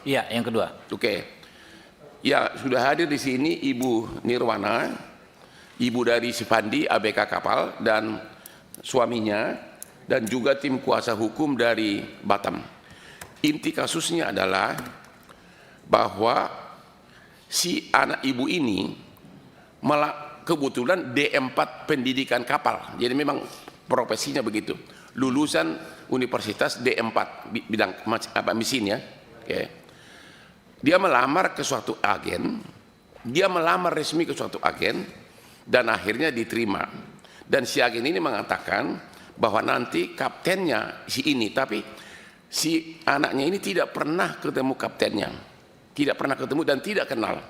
Iya, yang kedua. Oke. Ya, sudah hadir di sini Ibu Nirwana, ibu dari Sipandi ABK kapal dan suaminya, dan juga tim kuasa hukum dari Batam. Inti kasusnya adalah bahwa si anak ibu ini kebetulan D4 pendidikan kapal, jadi memang profesinya begitu, lulusan Universitas D4 bidang mesin ya. Oke. Dia melamar ke suatu agen, dia melamar resmi ke suatu agen dan akhirnya diterima. Dan si agen ini mengatakan bahwa nanti kaptennya si ini, tapi si anaknya ini tidak pernah ketemu kaptennya, tidak pernah ketemu dan tidak kenal.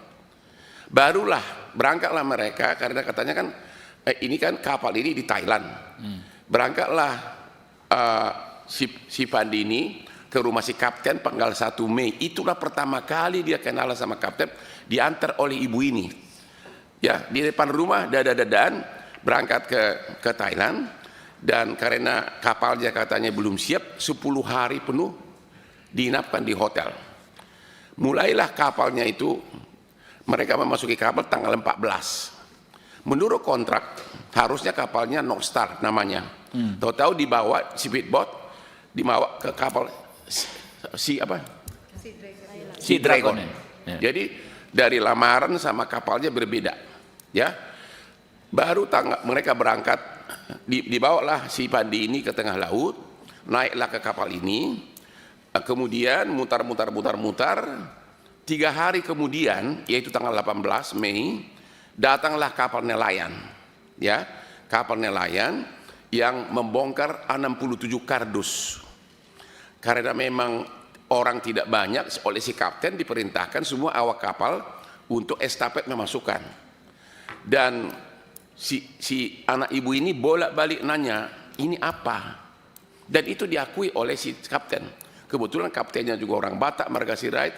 Barulah berangkatlah mereka, karena katanya kan ini kan kapal ini di Thailand. Berangkatlah si Pandi ini ke rumah si kapten tanggal 1 Mei. Itulah pertama kali dia kenal sama kapten, diantar oleh ibu ini. Ya, di depan rumah dada-dadaan berangkat ke Thailand, dan karena kapalnya katanya belum siap, 10 hari penuh diinapkan di hotel. Mulailah kapalnya itu, mereka memasuki kapal tanggal 14. Menurut kontrak harusnya kapalnya North Star namanya. Tahu-tahu dibawa speedboat, dibawa ke kapal Sea Dragon. Ya. Jadi dari lamaran sama kapalnya berbeda, ya. Baru mereka berangkat, dibawalah si Pandi ini ke tengah laut, naiklah ke kapal ini, kemudian mutar. 3 hari kemudian, yaitu tanggal 18 Mei, datanglah kapal nelayan, ya, kapal nelayan yang membongkar 67 kardus. Karena memang orang tidak banyak, oleh si kapten diperintahkan semua awak kapal untuk estafet memasukkan. Dan si anak ibu ini bolak-balik nanya, ini apa? Dan itu diakui oleh si kapten. Kebetulan kaptennya juga orang Batak, marga Sirait,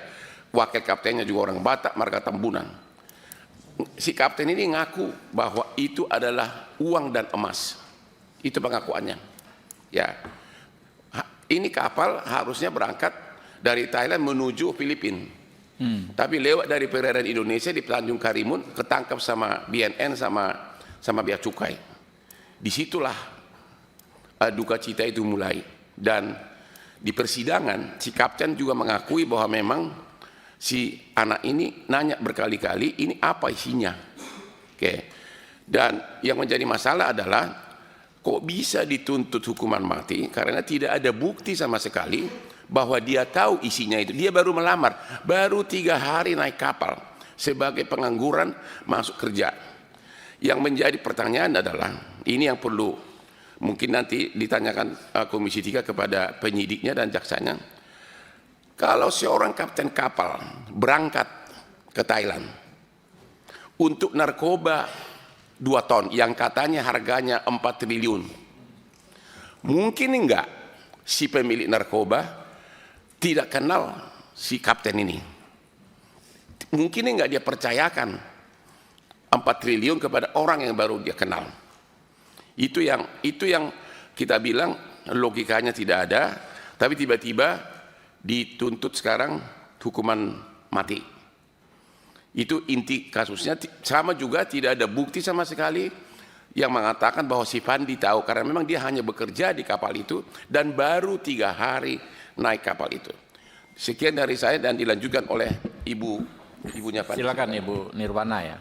wakil kaptennya juga orang Batak, marga Tambunan. Si kapten ini ngaku bahwa itu adalah uang dan emas. Itu pengakuannya. Ya. Ini kapal harusnya berangkat dari Thailand menuju Filipina. Tapi lewat dari perairan Indonesia di Tanjung Karimun, ketangkap sama BNN sama bea cukai. Disitulah duka cita itu mulai. Dan di persidangan si kapten juga mengakui bahwa memang si anak ini nanya berkali-kali, ini apa isinya. Oke. Dan yang menjadi masalah adalah kok bisa dituntut hukuman mati karena tidak ada bukti sama sekali bahwa dia tahu isinya itu. Dia baru melamar, baru 3 hari naik kapal sebagai pengangguran masuk kerja. Yang menjadi pertanyaan adalah, ini yang perlu mungkin nanti ditanyakan Komisi 3 kepada penyidiknya dan jaksanya. Kalau seorang kapten kapal berangkat ke Thailand untuk narkoba 2 ton yang katanya harganya 4 triliun. Mungkin enggak si pemilik narkoba tidak kenal si kapten ini? Mungkin enggak dia percayakan 4 triliun kepada orang yang baru dia kenal? Itu yang kita bilang logikanya tidak ada, tapi tiba-tiba dituntut sekarang hukuman mati. Itu inti kasusnya. Sama juga tidak ada bukti sama sekali yang mengatakan bahwa si Pandi tahu, karena memang dia hanya bekerja di kapal itu dan baru 3 hari naik kapal itu. Sekian dari saya dan dilanjutkan oleh ibunya Pandi. Silakan Ibu Nirwana ya.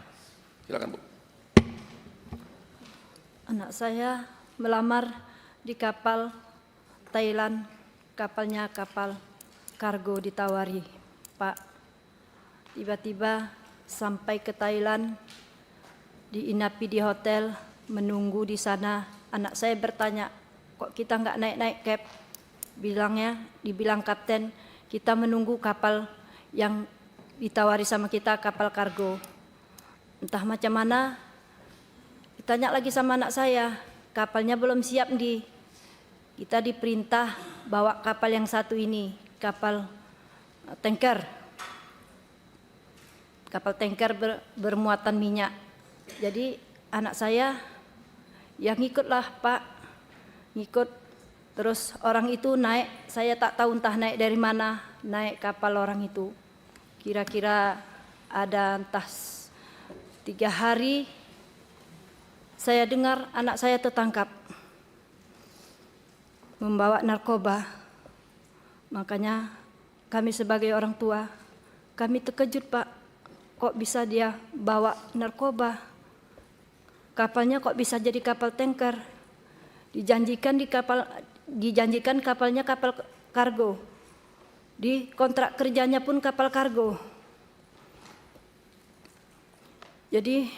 Silakan Bu. Anak saya melamar di kapal Thailand, kapalnya kapal kargo ditawari, Pak. Tiba-tiba sampai ke Thailand, diinapi di hotel, menunggu di sana. Anak saya bertanya, kok kita nggak naik-naik cab? Dibilang kapten, kita menunggu kapal yang ditawari sama kita, kapal kargo. Entah macam mana, ditanya lagi sama anak saya, kapalnya belum siap kita diperintah bawa kapal yang satu ini, kapal tanker. Kapal tanker bermuatan minyak. Jadi anak saya ya ngikutlah Pak, ngikut. Terus orang itu naik, saya tak tahu entah naik dari mana, naik kapal orang itu. Kira-kira ada entah 3 hari saya dengar anak saya tertangkap membawa narkoba. Makanya kami sebagai orang tua, kami terkejut, Pak. Kok bisa dia bawa narkoba? Kapalnya kok bisa jadi kapal tanker? Dijanjikan kapalnya kapal kargo. Di kontrak kerjanya pun kapal kargo. Jadi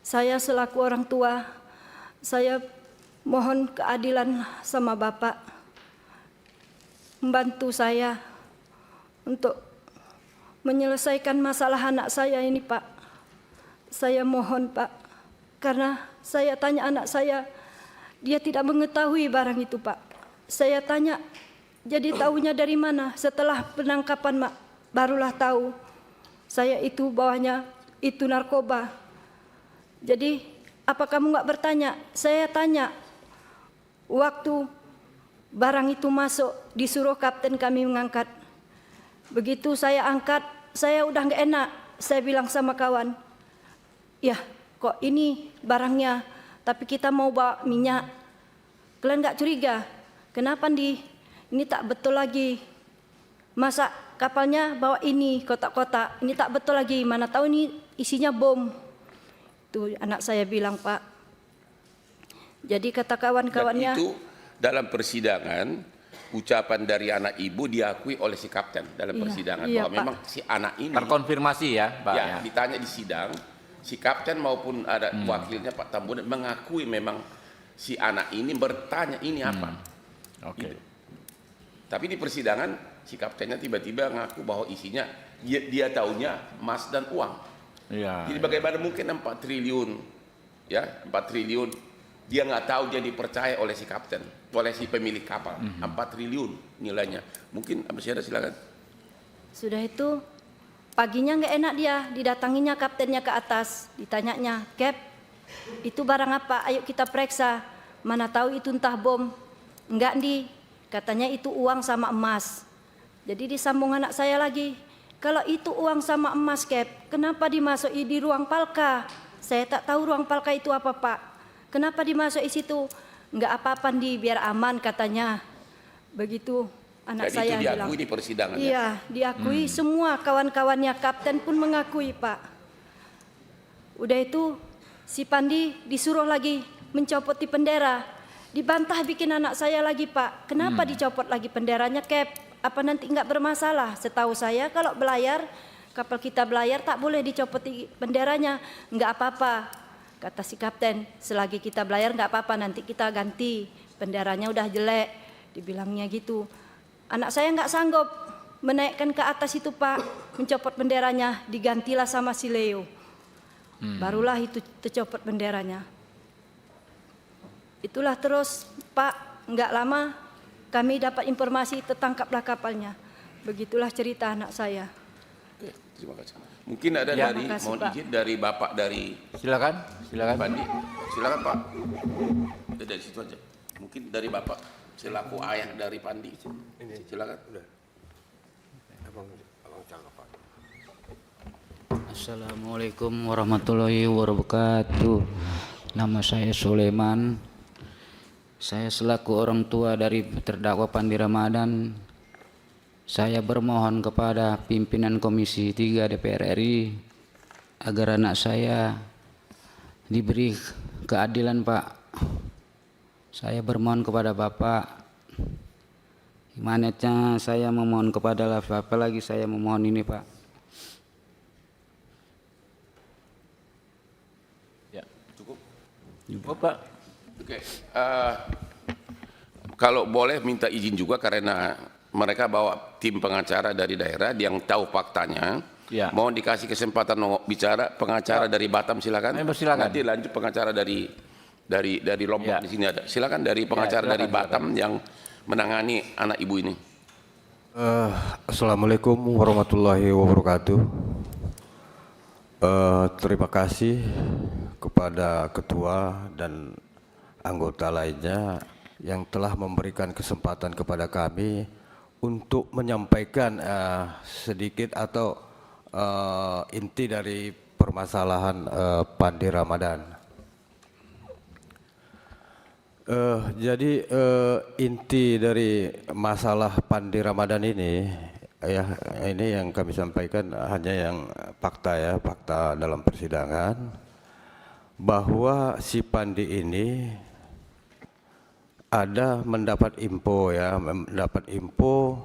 saya selaku orang tua, saya mohon keadilan sama Bapak, membantu saya untuk menyelesaikan masalah anak saya ini, Pak. Saya mohon, Pak, karena saya tanya anak saya, dia tidak mengetahui barang itu, Pak. Saya tanya, jadi tahunya dari mana? Setelah penangkapan, Mak, barulah tahu saya itu bawahnya itu narkoba. Jadi apa kamu nggak bertanya? Saya tanya, waktu barang itu masuk disuruh kapten kami mengangkat. Begitu saya angkat, saya udah nggak enak. Saya bilang sama kawan, ya kok ini barangnya, tapi kita mau bawa minyak. Kalian nggak curiga? Kenapa ini tak betul lagi? Masa kapalnya bawa ini kotak-kotak, ini tak betul lagi. Mana tahu ini isinya bom. Itu anak saya bilang, Pak. Jadi kata kawan-kawannya. Dan itu dalam persidangan ucapan dari anak ibu diakui oleh si kapten dalam persidangan iya, bahwa Pak. memang si anak ini Terkonfirmasi ya, Pak. ya, ditanya di sidang, si kapten maupun ada wakilnya Pak Tambunan mengakui memang si anak ini bertanya ini apa. Oke. Gitu. Tapi di persidangan si kaptennya tiba-tiba ngaku bahwa isinya dia taunya emas dan uang. Iya. Jadi bagaimana mungkin 4 triliun, ya 4 triliun dia nggak tahu, dia dipercaya oleh si kapten, oleh si pemilik kapal. 4 triliun nilainya. Mungkin masih ada, silakan. Sudah itu paginya nggak enak dia, didatanginya kaptennya ke atas, ditanyanya, Cap, itu barang apa? Ayo kita periksa. Mana tahu itu entah bom. Enggak katanya itu uang sama emas. Jadi disambung anak saya lagi, kalau itu uang sama emas, Cap, kenapa dimasuki di ruang palka? Saya tak tahu ruang palka itu apa, Pak. Kenapa dimasuki situ? Enggak apa-apa biar aman katanya. Begitu anak Jadi saya itu bilang. diakui di persidangan. Ya? Iya, diakui semua kawan-kawannya, kapten pun mengakui, Pak. Udah itu si Pandi disuruh lagi mencopot di bendera. Dibantah bikin anak saya lagi, Pak. Kenapa dicopot lagi benderanya, Cap? Apa nanti enggak bermasalah? Setahu saya kalau belayar, kapal kita belayar tak boleh dicopot di benderanya. Enggak apa-apa, kata si kapten. Selagi kita belayar enggak apa-apa, nanti kita ganti. Benderanya udah jelek, dibilangnya gitu. Anak saya enggak sanggup menaikkan ke atas itu, Pak, mencopot benderanya, digantilah sama si Leo. Barulah itu tercopot benderanya. Itulah terus, Pak, enggak lama kami dapat informasi tertangkaplah kapalnya. Begitulah cerita anak saya. Oke, terima kasih. Mungkin ada Ya. dari, Terima kasih, mohon Pak. izin dari Bapak dari Silakan. Pandi. Silakan, Pak. Dari situ aja. Mungkin dari Bapak selaku ayah dari Pandi. Silakan. Assalamualaikum warahmatullahi wabarakatuh. Nama saya Sulaiman. Saya selaku orang tua dari terdakwa Pandi Ramadan, saya bermohon kepada pimpinan Komisi 3 DPR RI agar anak saya diberi keadilan, Pak. Saya bermohon kepada Bapak. Imanetnya saya memohon kepada Bapak lagi, saya memohon ini, Pak. Ya. Cukup. Cukup, Pak. Oke. Kalau boleh minta izin juga karena mereka bawa tim pengacara dari daerah yang tahu faktanya. Ya. Mohon dikasih kesempatan bicara pengacara dari Batam, silakan. Silakan. Nanti lanjut pengacara dari Lombok Ya. di sini ada. Silakan dari pengacara silakan, dari Batam yang menangani anak ibu ini. Assalamualaikum warahmatullahi wabarakatuh. Terima kasih kepada ketua dan anggota lainnya yang telah memberikan kesempatan kepada kami untuk menyampaikan sedikit atau inti dari permasalahan Pandi Ramadan. Jadi inti dari masalah Pandi Ramadan ini, ya ini yang kami sampaikan hanya yang fakta ya, fakta dalam persidangan, bahwa si Pandi ini ada mendapat info ya, mendapat info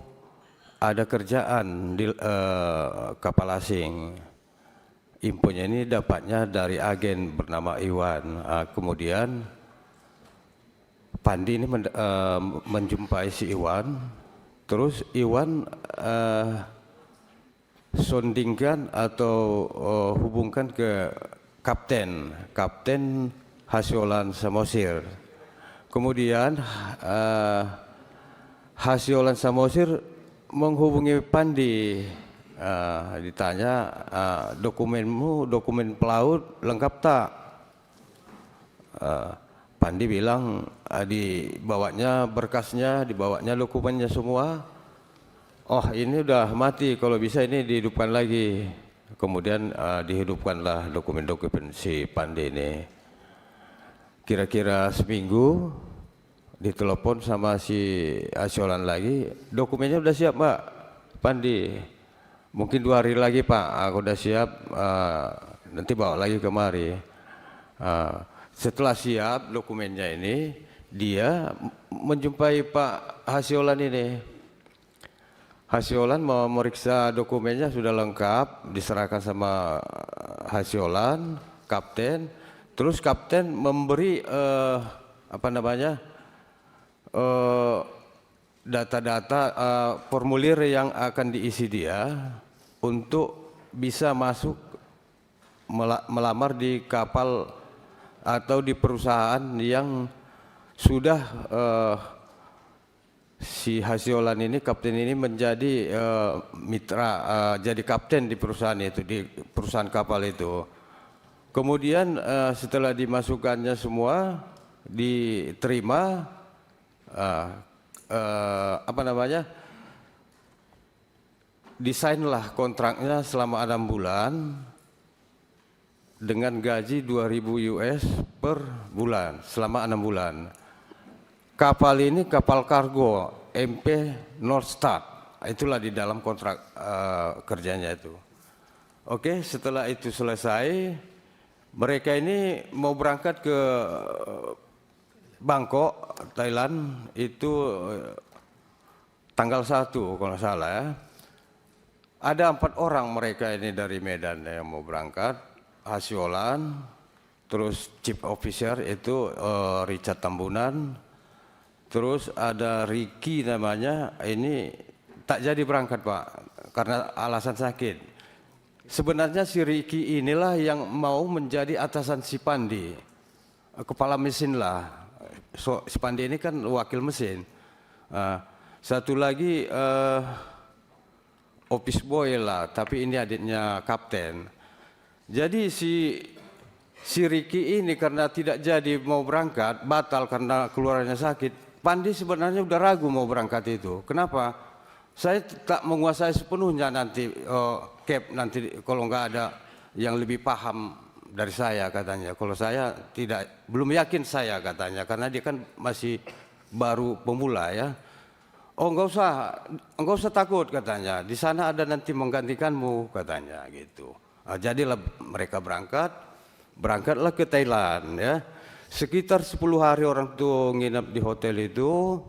ada kerjaan di kapal asing. Infonya ini dapatnya dari agen bernama Iwan. Kemudian Pandi ini menjumpai si Iwan, terus Iwan sondingkan atau hubungkan ke Kapten Hasyolan Samosir. Kemudian Hasyolan Samosir menghubungi Pandi, ditanya dokumenmu, dokumen pelaut lengkap tak? Pandi bilang dibawanya berkasnya, dibawanya dokumennya semua. Oh ini udah mati, kalau bisa ini dihidupkan lagi. Kemudian dihidupkanlah dokumen-dokumen si Pandi ini. Kira-kira seminggu ditelepon sama si Hasyolan lagi, dokumennya udah siap Mbak Pandi, mungkin 2 hari lagi Pak, aku udah siap, nanti bawa lagi kemari. Setelah siap dokumennya ini, dia menjumpai Pak Hasyolan ini. Hasyolan mau meriksa dokumennya sudah lengkap, diserahkan sama Hasyolan, kapten. Terus kapten memberi data-data formulir yang akan diisi dia untuk bisa masuk melamar di kapal atau di perusahaan yang sudah si Hasyolan ini, kapten ini menjadi mitra, jadi kapten di perusahaan itu, di perusahaan kapal itu. Kemudian setelah dimasukkannya semua, diterima, desainlah kontraknya selama 6 bulan dengan gaji 2.000 US per bulan selama 6 bulan. Kapal ini kapal kargo MP North Star, itulah di dalam kontrak kerjanya itu. Oke, setelah itu selesai, mereka ini mau berangkat ke Bangkok, Thailand, itu tanggal 1 kalau nggak salah ya. Ada 4 orang mereka ini dari Medan yang mau berangkat. Hasyolan, terus Chief Officer itu Richard Tambunan, terus ada Ricky namanya, ini tak jadi berangkat Pak, karena alasan sakit. Sebenarnya si Ricky inilah yang mau menjadi atasan si Pandi, kepala mesin lah. Si Pandi ini kan wakil mesin. Satu lagi office boy lah, tapi ini adiknya kapten. Jadi si Ricky ini karena tidak jadi mau berangkat, batal karena keluarnya sakit. Pandi sebenarnya udah ragu mau berangkat itu. Kenapa? Saya tak menguasai sepenuhnya nanti Cap, nanti kalau nggak ada yang lebih paham dari saya katanya. Kalau saya tidak, belum yakin saya katanya, karena dia kan masih baru pemula ya. Oh nggak usah takut katanya. Di sana ada nanti menggantikanmu katanya gitu. Jadilah mereka berangkatlah ke Thailand ya. Sekitar 10 hari orang tuh nginap di hotel itu,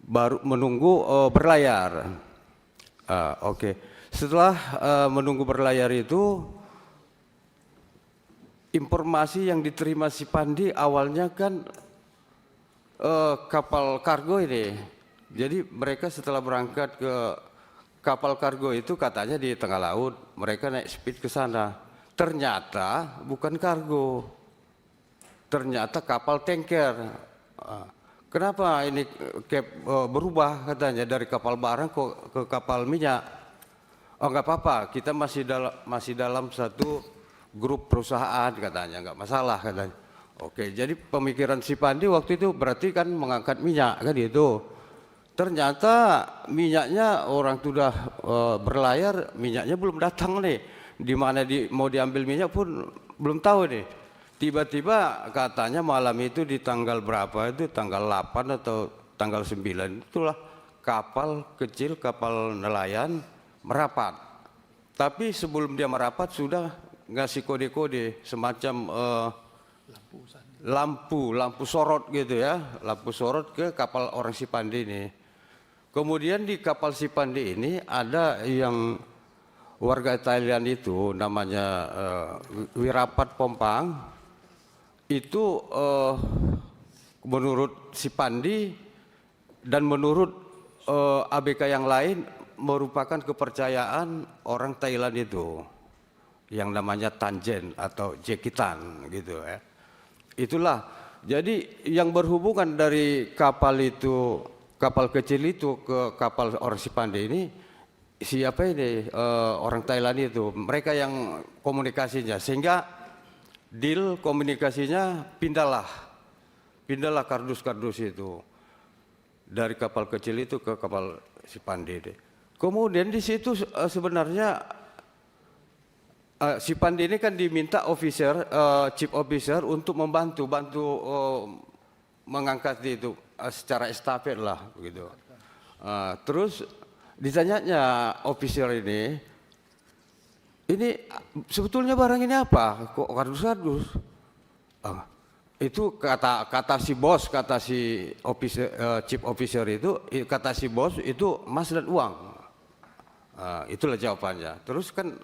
baru menunggu berlayar. Oke. Setelah menunggu berlayar itu, informasi yang diterima si Pandi awalnya kan kapal kargo ini. Jadi mereka setelah berangkat ke kapal kargo itu katanya di tengah laut, mereka naik speed ke sana. Ternyata bukan kargo, ternyata kapal tanker. Kenapa ini berubah katanya dari kapal barang ke kapal minyak? Oh nggak apa-apa, kita masih dalam satu grup perusahaan katanya, nggak masalah katanya. Oke, jadi pemikiran si Pandi waktu itu berarti kan mengangkat minyak kan itu. ternyata minyaknya orang sudah berlayar, minyaknya belum datang nih. Di mana mau diambil minyak pun belum tahu nih. Tiba-tiba katanya malam itu di tanggal berapa itu, tanggal 8 atau tanggal 9, itulah kapal kecil, kapal nelayan merapat. Tapi sebelum dia merapat sudah ngasih kode-kode semacam lampu sorot gitu ya, lampu sorot ke kapal orang Sipandi ini. Kemudian di kapal Sipandi ini ada yang warga Thailand itu namanya Wirapat Pompang. Itu menurut Sipandi dan menurut ABK yang lain merupakan kepercayaan orang Thailand itu yang namanya Tanjen atau Jekitan gitu ya. Itulah, jadi yang berhubungan dari kapal itu, kapal kecil itu ke kapal orang Sipandi ini, siapa ini orang Thailand itu, mereka yang komunikasinya, sehingga deal komunikasinya pindahlah kardus-kardus itu dari kapal kecil itu ke kapal Sipandi. Kemudian di situ sebenarnya Sipandi ini kan diminta chief officer untuk bantu mengangkat itu secara estafet lah begitu. Terus ditanyanya officer ini sebetulnya barang ini apa? Kok kardus-kardus? Itu kata si bos, kata si chief officer itu, kata si bos itu emas dan uang. Itulah jawabannya. Terus kan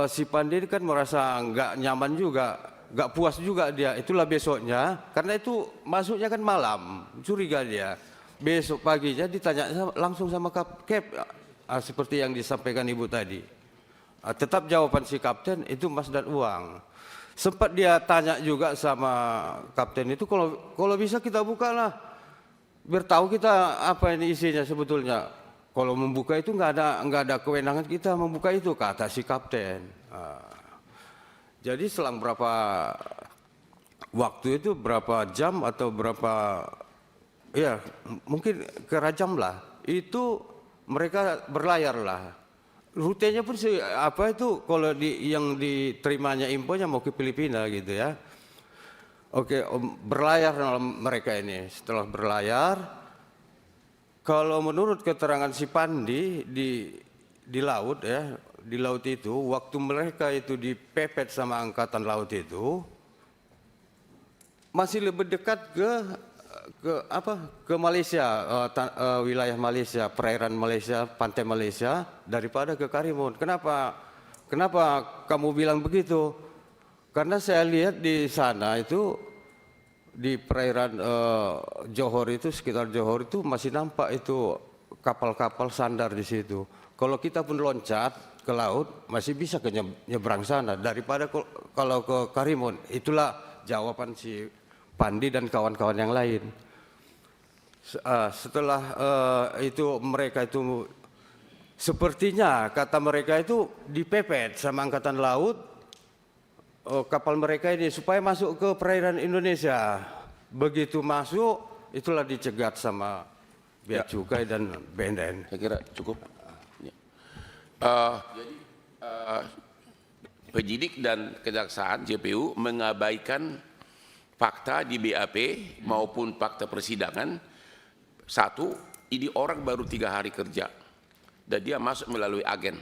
si Pandi kan merasa nggak nyaman juga, nggak puas juga dia. Itulah besoknya, karena itu masuknya kan malam, curiga dia. Besok paginya ditanya langsung sama Kap, seperti yang disampaikan Ibu tadi. Tetap jawaban si kapten itu emas dan uang. Sempat dia tanya juga sama kapten itu, kalau bisa kita buka lah, biar tahu kita apa ini isinya sebetulnya. Kalau membuka itu nggak ada kewenangan kita membuka itu, kata si kapten. Jadi selang berapa waktu itu, berapa jam atau berapa, ya mungkin kerajam lah, itu mereka berlayar lah. Rutenya pun apa itu, kalau yang diterimanya infonya mau ke Filipina gitu ya. Oke, berlayar mereka ini. Setelah berlayar, kalau menurut keterangan si Pandi di laut ya, di laut itu waktu mereka itu dipepet sama angkatan laut itu masih lebih dekat ke Malaysia, wilayah Malaysia, perairan Malaysia, pantai Malaysia daripada ke Karimun. Kenapa kamu bilang begitu? Karena saya lihat di sana itu di perairan Johor itu, sekitar Johor itu masih nampak itu kapal-kapal sandar di situ. Kalau kita pun loncat ke laut masih bisa ke nyebrang sana daripada kalau ke Karimun. Itulah jawaban si Pandi dan kawan-kawan yang lain. Setelah itu mereka itu sepertinya kata mereka itu dipepet sama angkatan laut kapal mereka ini supaya masuk ke perairan Indonesia. Begitu masuk itulah dicegat sama Bea Cukai dan BNN. Saya kira cukup. Jadi penyidik dan kejaksaan JPU mengabaikan fakta di BAP maupun fakta persidangan. Satu, ini orang baru 3 hari kerja dan dia masuk melalui agen.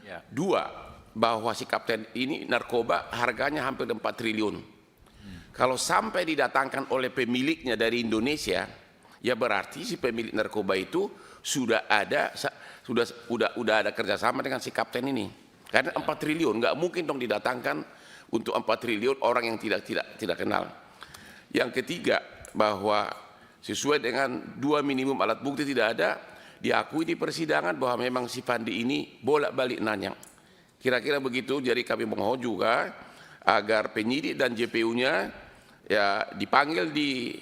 Ya. Dua, bahwa si kapten ini narkoba harganya hampir 4 triliun. Kalau sampai didatangkan oleh pemiliknya dari Indonesia, ya berarti si pemilik narkoba itu sudah ada kerjasama dengan si kapten ini. Karena 4 triliun nggak mungkin dong didatangkan untuk 4 triliun orang yang tidak kenal. Yang ketiga, bahwa sesuai dengan 2 minimum alat bukti tidak ada, diakui di persidangan bahwa memang si Pandi ini bolak-balik nanya. Kira-kira begitu, jadi kami mohon juga agar penyidik dan JPU-nya ya dipanggil di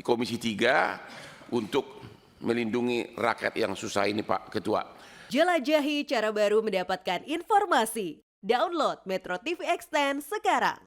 Komisi 3 untuk melindungi rakyat yang susah ini, Pak Ketua. Jelajahi cara baru mendapatkan informasi. Download Metro TV Extend sekarang.